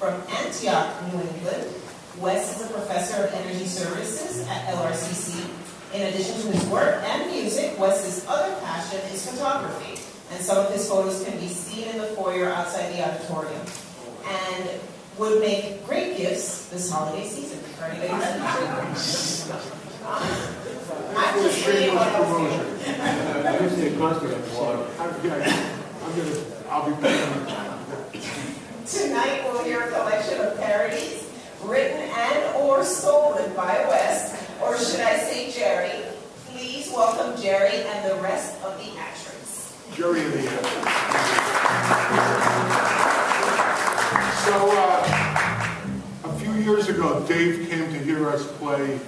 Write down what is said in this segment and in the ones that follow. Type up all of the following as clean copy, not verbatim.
from Antioch, New England. Wes is a professor of energy services at LRCC. In addition to his work and music, Wes's other passion is photography, and some of his photos can be seen in the foyer outside the auditorium, and would make great gifts this holiday season for anybody who's I'm just reading what else I'll be back. Tonight we'll hear a collection of parodies written and or stolen by Wes, or should I say Gerry. Please welcome Gerry and the rest of the Atrics. Gerry and the Atrics. So, a few years ago, Dave came to hear us play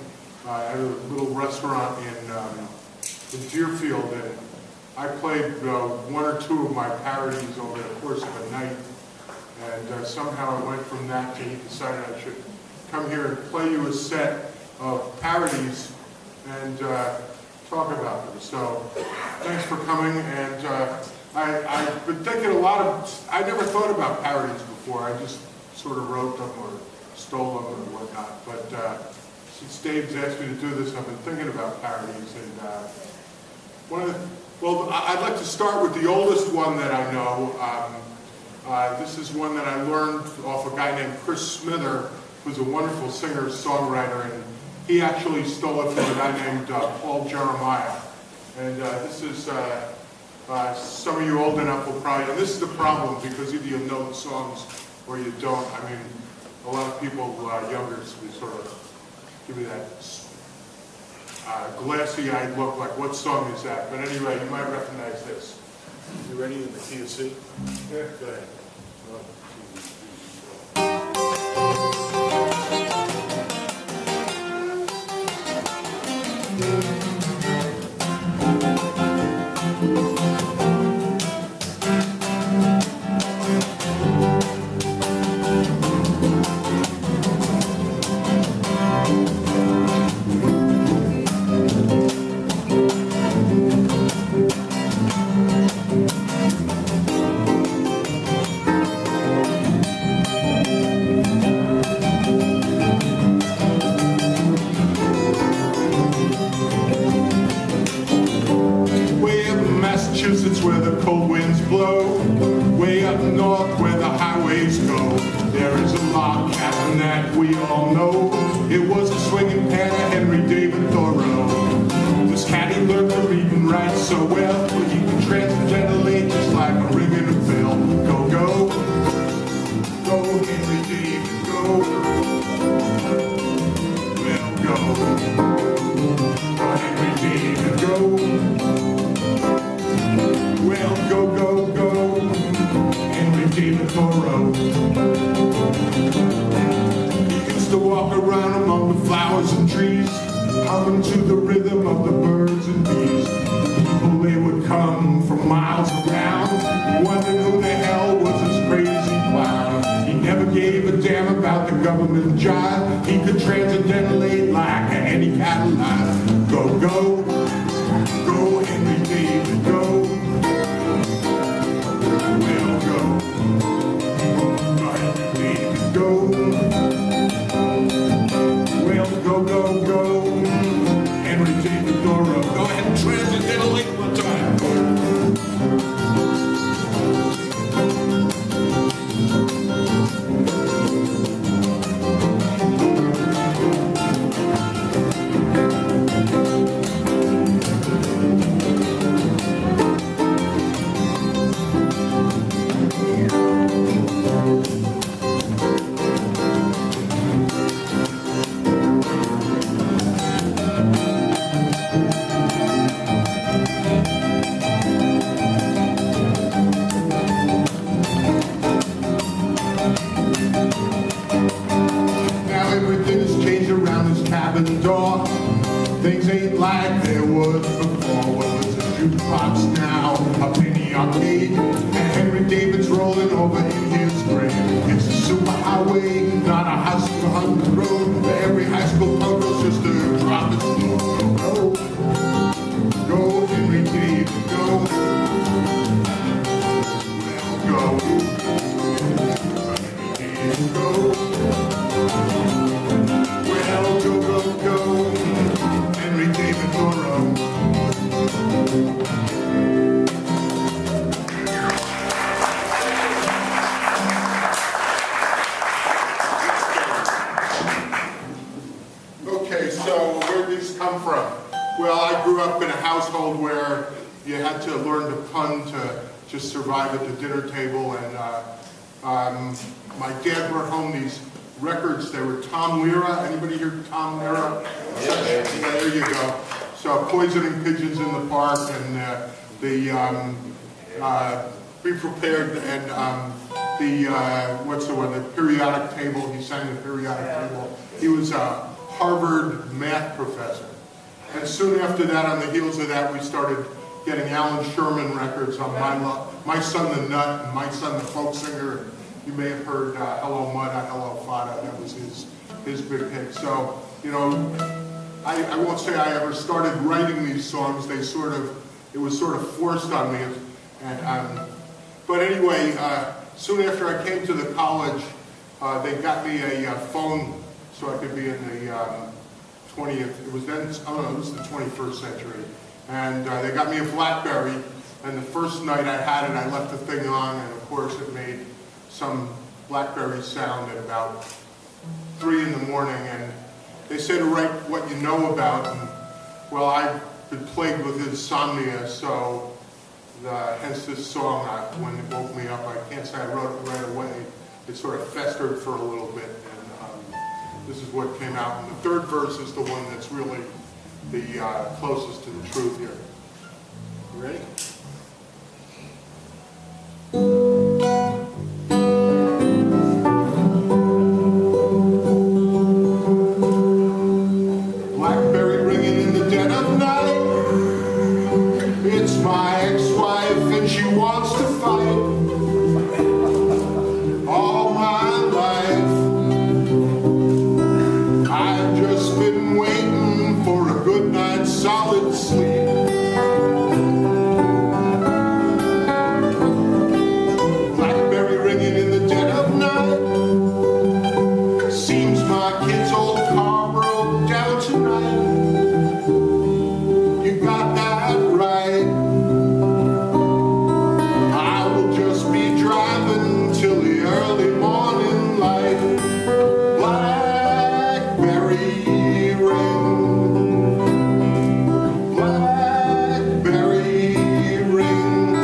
at a little restaurant in Deerfield, and I played one or two of my parodies over the course of a night, and somehow I went from that to he decided I should come here and play you a set of parodies and talk about them. So thanks for coming, and I've been thinking a lot of, I never thought about parodies before. I just sort of wrote them or stole them or whatnot, but since Dave's asked me to do this, I've been thinking about parodies, and well, I'd like to start with the oldest one that I know. This is one that I learned off a guy named Chris Smither, who's a wonderful singer-songwriter, and he actually stole it from a guy named Paul Jeremiah. And this is, some of you old enough will probably, and this is the problem, because either you know the songs or you don't. I mean, a lot of people younger sort of give me that glassy-eyed look, like, what song is that? But anyway, you might recognize this. You ready in the key of C? Yeah, go ahead. Where the cold winds blow, way up north where the highways go, there is a log cabin that we all know. It was a swinging pan of Henry David Thoreau. This caddy learned to read and write so well, he can transcendentalate just like a ring in a bell. Go, go, go, Henry David, go. Well, go, go, Henry David, go. Well, go, go, go, Henry David Thoreau. He used to walk around among the flowers and trees, humming to the rhythm of the birds and bees. People, they would come from miles around, wondering who the hell was this crazy clown. He never gave a damn about the government job. He could transcendentally like any Cadillac. Go, go, go, Henry David, go. Go. Well, go, go, go, Henry David Thoreau. Go ahead and transcendentally one time. Door. Things ain't like there was before. Well, it's a jukebox now, a penny arcade, and Henry David's rolling over in his grave. It's a superhighway, not a high school 100 road. Every high school punk goes just to drop its load. Go, go, go, Henry David, go. Well, go, Henry David, go. a household where you had to learn to pun to just survive at the dinner table, and my dad brought home these records. They were Tom Lehrer. Anybody hear Tom Lehrer? Yeah, there you go. So Poisoning Pigeons in the Park, and Be Prepared, and what's the one? The Periodic Table. He sang the Periodic Table. He was a Harvard math professor. And soon after that, on the heels of that, we started getting Alan Sherman records on My Son the Nut and My Son the Folk Singer. You may have heard Hello Mudda, Hello Fada. That was his big hit. So, you know, I won't say I ever started writing these songs. It was sort of forced on me. But anyway, soon after I came to the college, they got me a phone so I could be in the 20th. It was then, oh no, it was the 21st century. And they got me a BlackBerry, and the first night I had it, I left the thing on, and of course it made some BlackBerry sound at about 3 in the morning, and they say to write what you know about, and well, I've been plagued with insomnia, so hence this song, when it woke me up, I can't say I wrote it right away. It sort of festered for a little bit, and this is what came out. And the third verse is the one that's really the closest to the truth here. You ready? Blackberry ringing in the dead of night. It's my ex-wife and she wants to fight. All my life I've just been waiting for a good night's solid sleep. Blackberry ringing in the dead of night. Seems my kid's old car broke down tonight. You got that right. I will just be driving till the early morning light. Blackberry ring. Blackberry ring.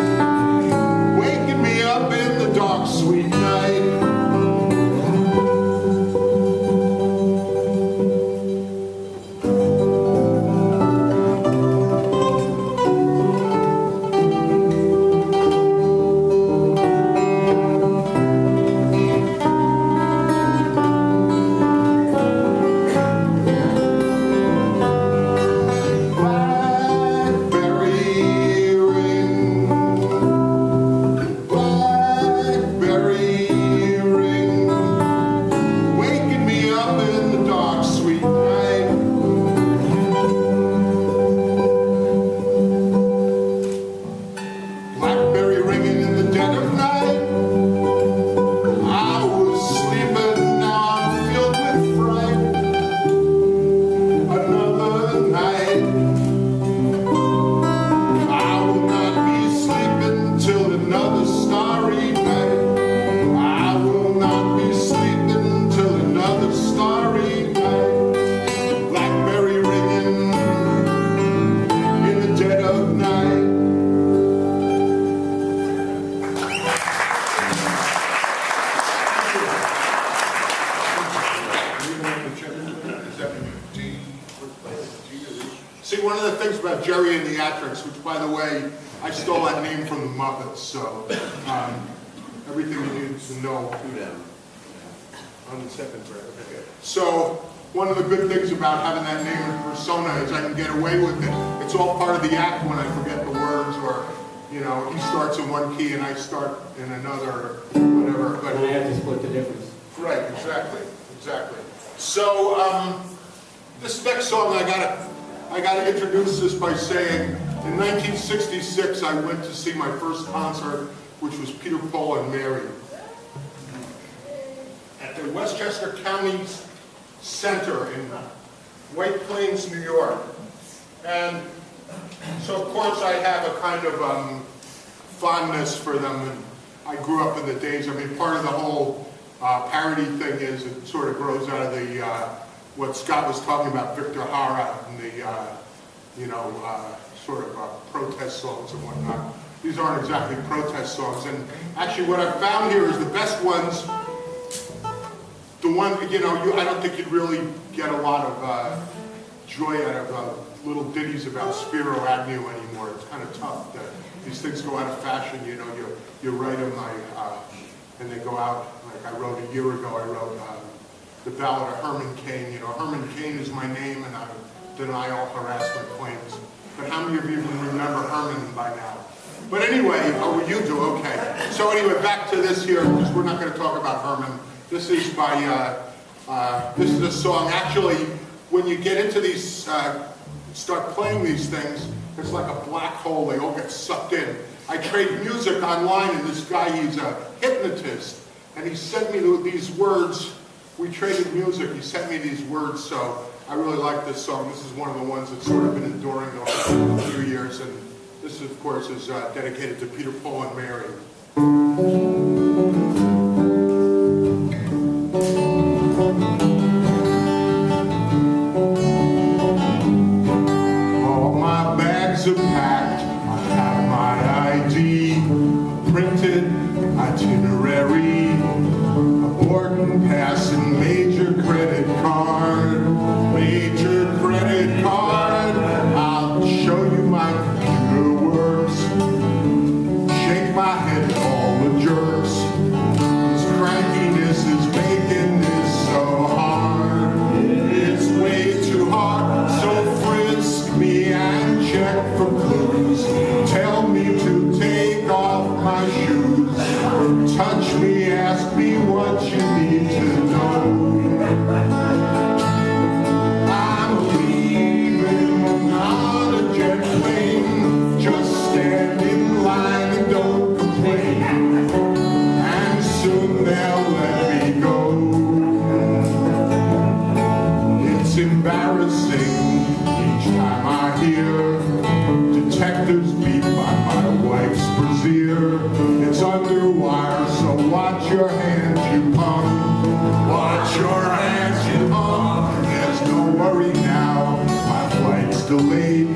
Waking me up in the dark, sweet night. Blackberry ring. Blackberry ring. Waking me up in the dark, sweet night. Blackberry ringing in the dead of night. I was sleeping, now I'm filled with fright. Another night. I will not be sleeping till another starry night. I will not be sleeping till another starry night. Blackberry ringing in the dead of night. See, one of the things about Gerry and the Atrics, which, by the way, I stole that name from the Muppets, so everything you need to know on the second track. Okay. So, one of the good things about having that name and persona is I can get away with it. It's all part of the act when I forget the words, or, you know, he starts in one key and I start in another, or whatever. But And I have to split the difference. right, exactly. So, this next song, I gotta introduce this by saying, in 1966, I went to see my first concert, which was Peter, Paul, and Mary, at the Westchester County Center in White Plains, New York. And so, of course, I have a kind of fondness for them, and I grew up in the days. I mean, part of the whole parody thing is it sort of grows out of the what Scott was talking about, Victor Hara, and the sort of protest songs and whatnot. These aren't exactly protest songs, and actually what I've found here is the best ones, the one, you know, I don't think you'd really get a lot of joy out of little ditties about Spiro Agnew anymore. It's kind of tough that these things go out of fashion, you know, you write them and they go out. Like I wrote a year ago, I wrote the Ballad of Herman Cain. You know, Herman Cain is my name and I deny all harassment claims. But how many of you can remember Herman by now? But anyway, oh, you do, okay. So anyway, back to this here, because we're not going to talk about Herman. This is by, this is a song. Actually, when you get into these, start playing these things, it's like a black hole. They all get sucked in. I trade music online, and this guy, he's a hypnotist, and he sent me these words. We traded music. He sent me these words, so I really like this song. This is one of the ones that's sort of been enduring over a few years, and this, of course, is dedicated to Peter, Paul, and Mary. All my bags are packed. I have my ID, a printed itinerary, a boarding pass and major credit card. Major credit card. I'll show you my computer works. Shake my head at all the jerks. This crankiness is making this so hard. It's way too hard. So frisk me and check for clues. Tell me to take off my shoes. Touch me, ask me what you need to know. Embarrassing each time I hear detectives beat by my wife's brassiere. It's under wire, so watch your hands, you punk. Watch your hands, you punk. There's no worry now, my flight's delayed.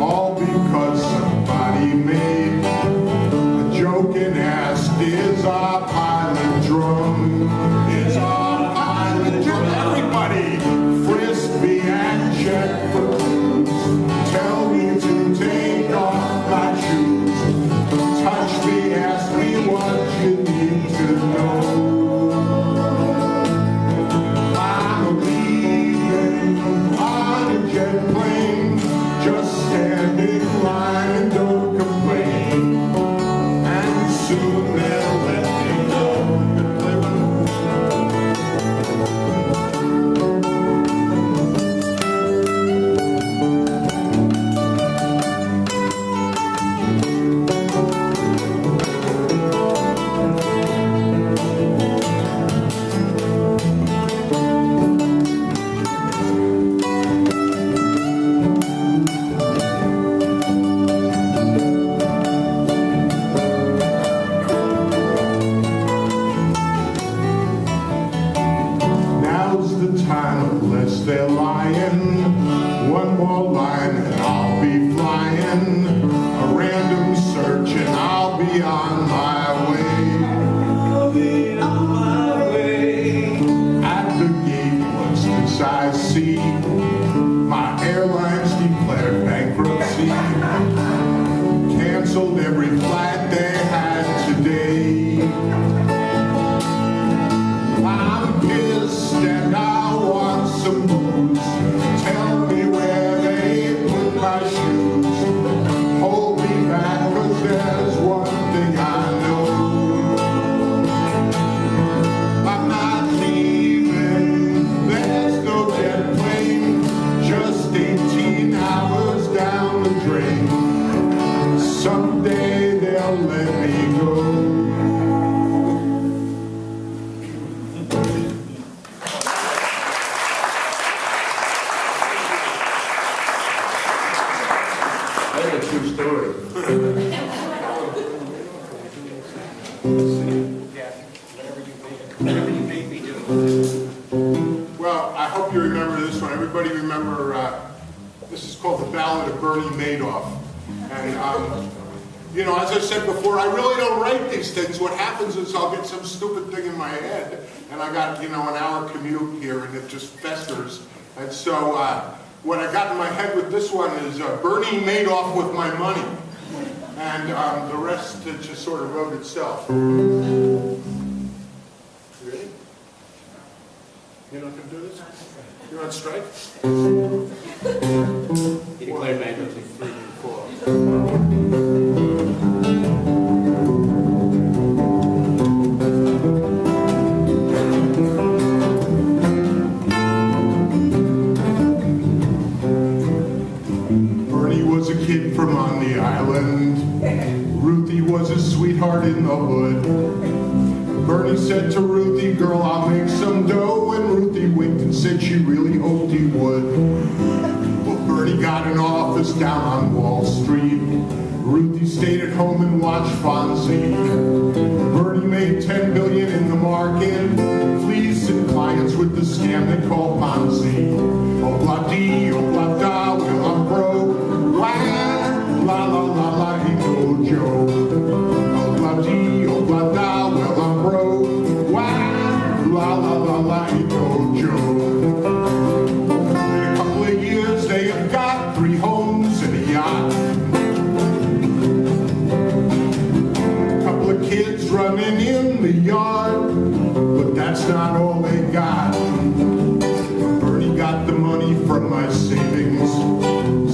All because somebody made a joke and asked, is our pilot drunk? Is our pilot drunk? Everybody! Frisk me and check for clues. Tell me to take off my shoes. Touch me, ask me what you need to know. I'm leaving on a jet plane. Just stand in line and don't complain. And soon they'll let me go. They're lying, one more line and I'll be flying, a random search and I'll be on my way. I'll be on my way. At the gate, what's this I see? My airlines declared bankruptcy, canceled every flight they had today. I'm pissed and I want some booze. Tell me where they put my shoes. Hold me back, 'cause there's one thing I know. I'm not leaving, there's no jet plane. Just 18 hours down the drain. Someday they'll let me go. Well, I hope you remember this one. Everybody remember, this is called The Ballad of Bernie Madoff. And, you know, as I said before, I really don't write these things. What happens is I'll get some stupid thing in my head, and I got, you know, an hour commute here, and it just festers. And so what I got in my head with this one is Bernie Madoff with my money. And the rest, it just sort of wrote itself. You ready? You know can do this? You're on strike? He declared bankruptcy. 3, 4. Bernie was a kid from on the island. Ruthie was a sweetheart in the hood. Bernie said to Ruthie, girl, I'll make some dough. And Ruthie winked and said she really hoped he would. Well, Bernie got an office down on Wall Street. Ruthie stayed at home and watched Fonzie. Bernie made $10 billion in the market, fleecing clients with the scam they call Ponzi. Oh, blah-dee, oh, blah-da, well, I'm broke. Wah, la, la, la, la, ain't no joke. Oh, blah-dee, oh, blah-da, well, I'm broke. Wah, la, la, la, la, ain't no joke. In a couple of years, they have got 3 homes and a yacht. Kids running in the yard, but that's not all they got. Bernie got the money from my savings,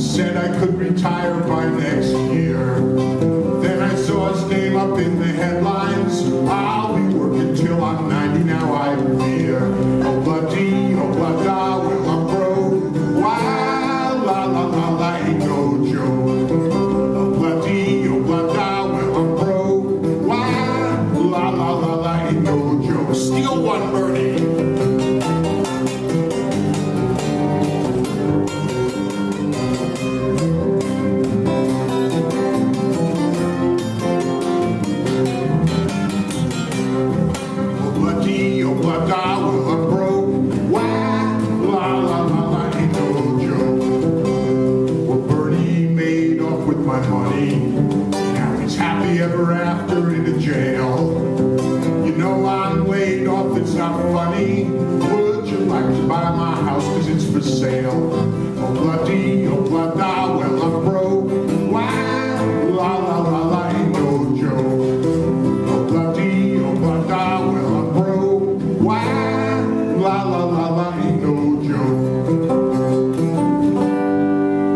said I could retire by next year. Then I saw his name up in the headlines, I'll be working till I'm 90, now I fear. Oh, blah-dee, oh, blah-da, well, I'm broke. Wah, la, la, la, la, ain't no joke. Oh, blah-dee, oh, blah-da, well, I'm broke. La la la la, ain't no joke. Steal one, Bernie. Oh, blah-dee, oh, blah-da, well, I'm broke. Wah, la la la la, ain't no joke. Well, Bernie made off with my money. Now he's happy ever after in a jail. You know I'm laid off, it's not funny. Would you like to buy my house, cause it's for sale? Oh, blah-dee, oh, blah-da, well, I'm broke. Wah, la, la, la, la, ain't no joke. Oh, blah-dee, oh, blah-da, well, I'm broke. Wah, la, la, la, la, ain't no joke.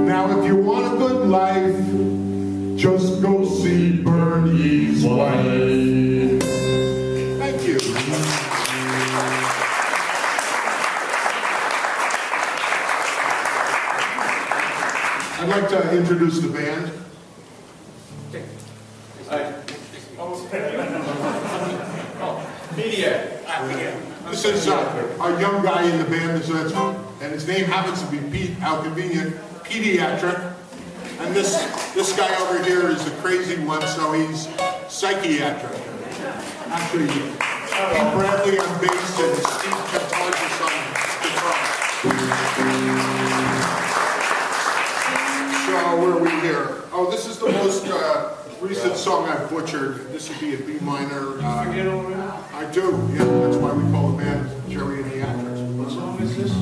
Now, if you want a good life, just go see Bernie's wife. Thank you. I'd like to introduce the band. This is a young guy in the band, and his name happens to be Pete. How convenient. Pediatric. And this guy over here is a crazy one, so he's psychiatric. Actually, Pete Bradley on bass and Steve Kantargis on guitar. So where are we here? Oh, this is the most recent song I've butchered. This would be a B minor. I do, yeah. That's why we call the band Gerry Atric. What song is this?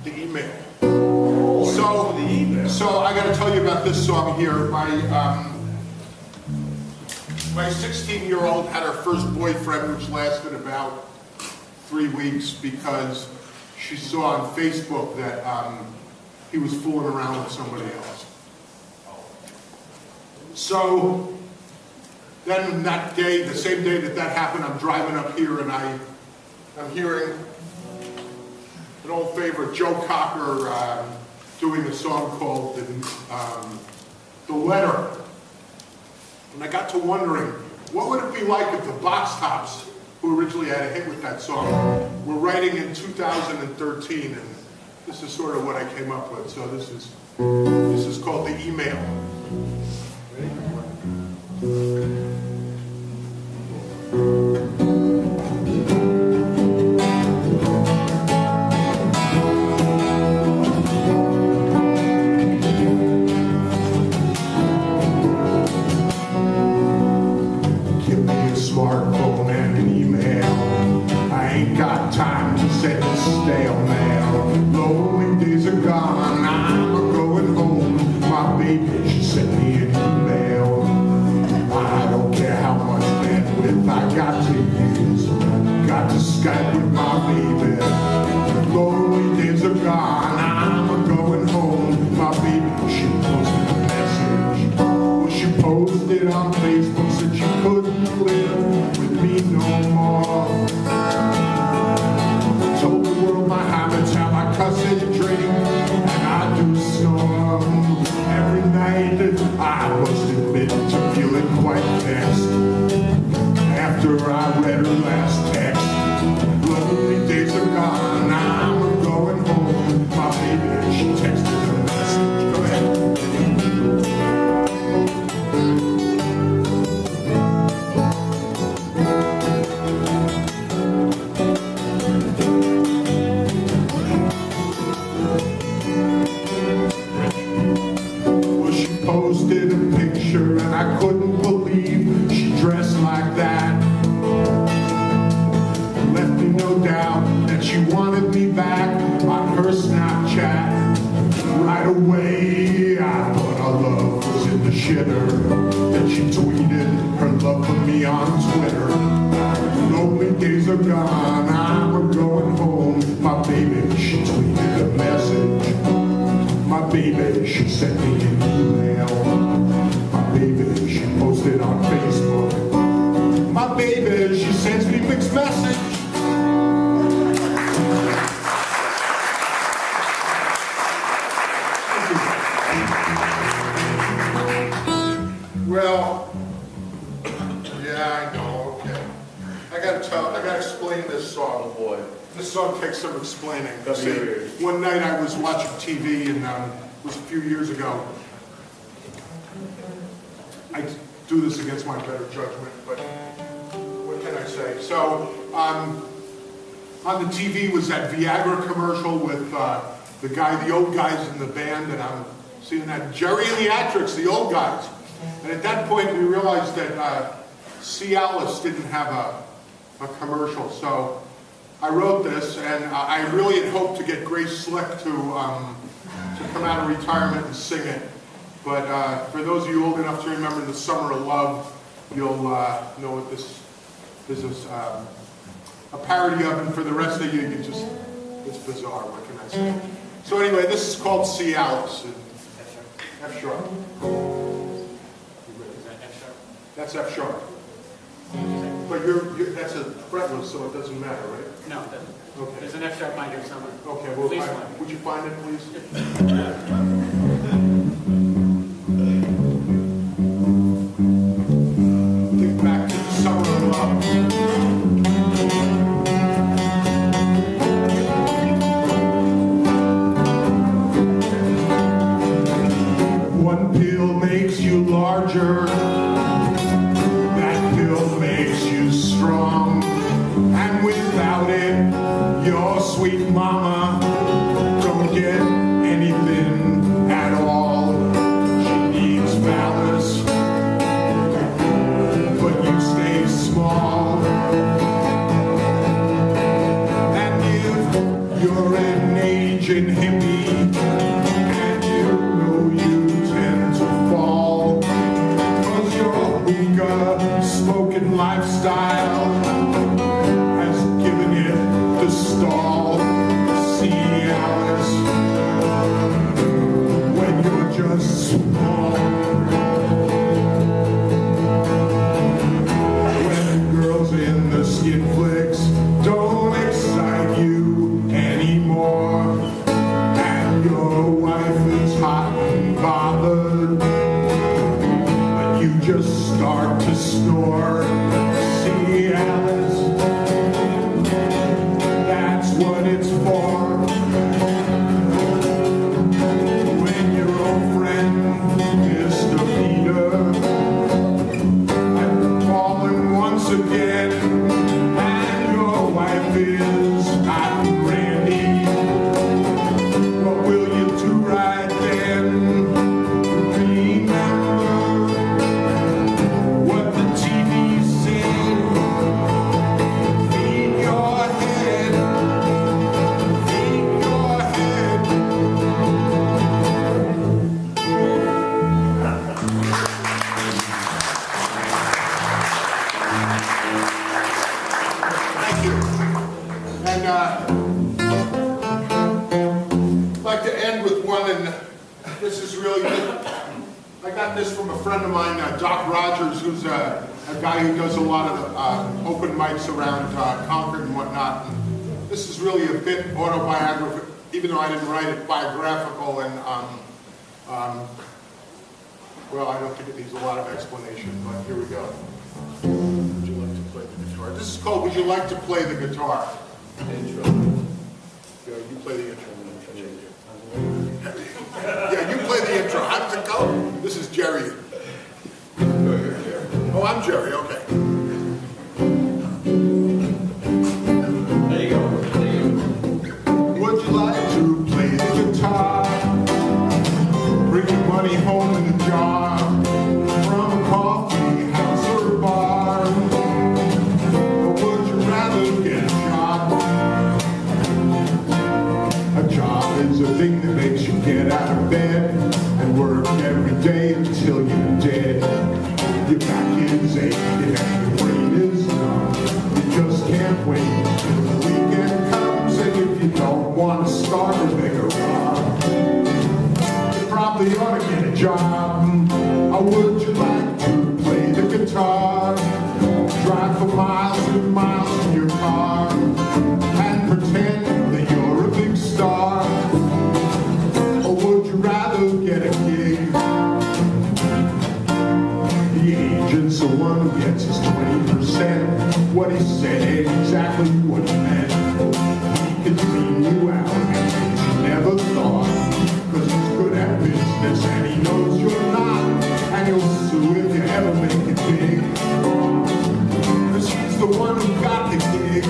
The Email. So I got to tell you about this song here. My 16-year-old had her first boyfriend, which lasted about 3 weeks because she saw on Facebook that he was fooling around with somebody else. So then that day, the same day that happened, I'm driving up here and I'm hearing an old favorite, Joe Cocker, doing a song called The Letter. And I got to wondering, what would it be like if the Box Tops, who originally had a hit with that song, were writing in 2013, and this is sort of what I came up with. So this is called The Email. Facebook, said she couldn't live with me no more. Told the world my habits, how I cuss and drink, and I do snore. Every night I must admit to feeling quite vexed. After I read her last text, lonely days are gone, I'm going home. My baby, she texted a message. Go ahead. Well, she posted a picture and I couldn't believe she dressed like that. Left me no doubt that she wanted me back on her Snapchat. Right away, I thought our love was in the shitter. Then she tweeted her love for me on Twitter. Lonely days are gone, I'm going home. My baby, she tweeted a message. My baby, she sent me an email. My baby, she posted on Facebook. My baby, she sends me mixed message. Well, yeah, I know, okay. I gotta explain this song. Oh boy. This song takes some explaining. That's See, weird. one night I was watching TV, and it was a few years ago. I do this against my better judgment, but what can I say? So, on the TV was that Viagra commercial with the old guys in the band, and I'm seeing that Gerry and the Atrics, the old guys. And at that point, we realized that Alias didn't have a commercial, so I wrote this, and I really had hoped to get Grace Slick to come out of retirement and sing it. But for those of you old enough to remember The Summer of Love, you'll know what this is a parody of, and for the rest of you, it's bizarre, what can I say? So anyway, this is called See Alice, in F sharp. That's F sharp. But that's a fretless, so it doesn't matter, right? No, it doesn't. Okay. There's an F sharp minor somewhere. Okay, well, Please find would you find it, please? Think back to the summer of love. One pill makes you larger. That pill makes you strong. And without it, your sweet mama don't get anything at all. She needs balance, but you stay small. And if you're an aging hippie, and you know you tend to fall, 'cause your hookah smoking lifestyle has given it the stall. See Alice, when you're just small. When girls in the skin flicks don't excite you anymore, and your wife is hot and bothered, but you just start to snore. See Alice, that's what it's for. When your old friend, Mr. Peter, had fallen once again, and your wife is hot and randy, what will you do right then? Remember what the TV said. this from a friend of mine, Doc Rogers, who's a guy who does a lot of open mics around Concord and whatnot. And this is really a bit autobiographical, even though I didn't write it, biographical, and well, I don't think it needs a lot of explanation, but here we go. Would you like to play the guitar? This is called Would You Like to Play the Guitar? Intro. Yeah, you play the intro. Yeah, you play the intro. How does it go? This is Gerry. Oh, I'm Gerry, okay. There you go. There you go. Would you like to play the guitar? Bring your money home in a jar from a coffee house or a bar? Or would you rather get a job? A job is a thing that makes you get out of bed and work every day until you're dead. Your back is aching and your brain is numb. You just can't wait till the weekend comes, and if you don't want to start a bigger job, you probably ought to get a job. Or would you like to play the guitar? Drive for miles and miles in your car and pretend that you're a big star? Or would you rather get a gig? The agent's the one who gets his 20%. What he said ain't exactly what he meant. He can clean you out and things you never thought, 'cause he's good at business and he knows you're not, and he'll sue if you ever make it big. 'Cause he's the one who got the gig.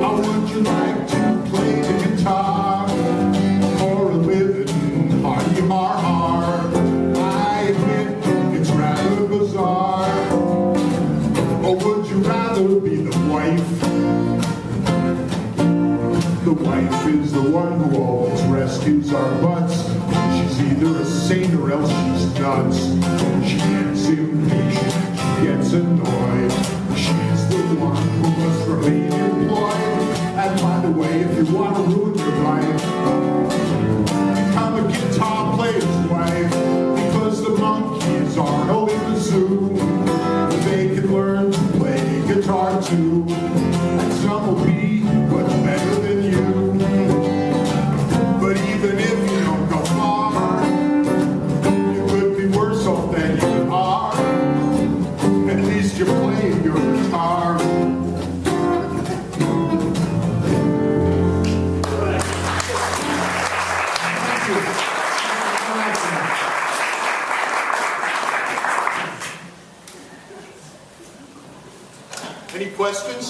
Or would you like to play the guitar for a living? Hardy har har. I admit it's rather bizarre. Or would you rather be the wife? The wife is the one who always rescues our butts. She's either a saint or else she's nuts. She gets impatient, she gets annoyed. She's the one who must remain employed. And by the way, if you want to ruin your life, become a guitar player's wife. Because the monkeys aren't all in the zoo. They can learn to play guitar too. And some will be much better than you. But even if you don't go far, you could be worse off than you are. At least you're playing your guitar. Any questions?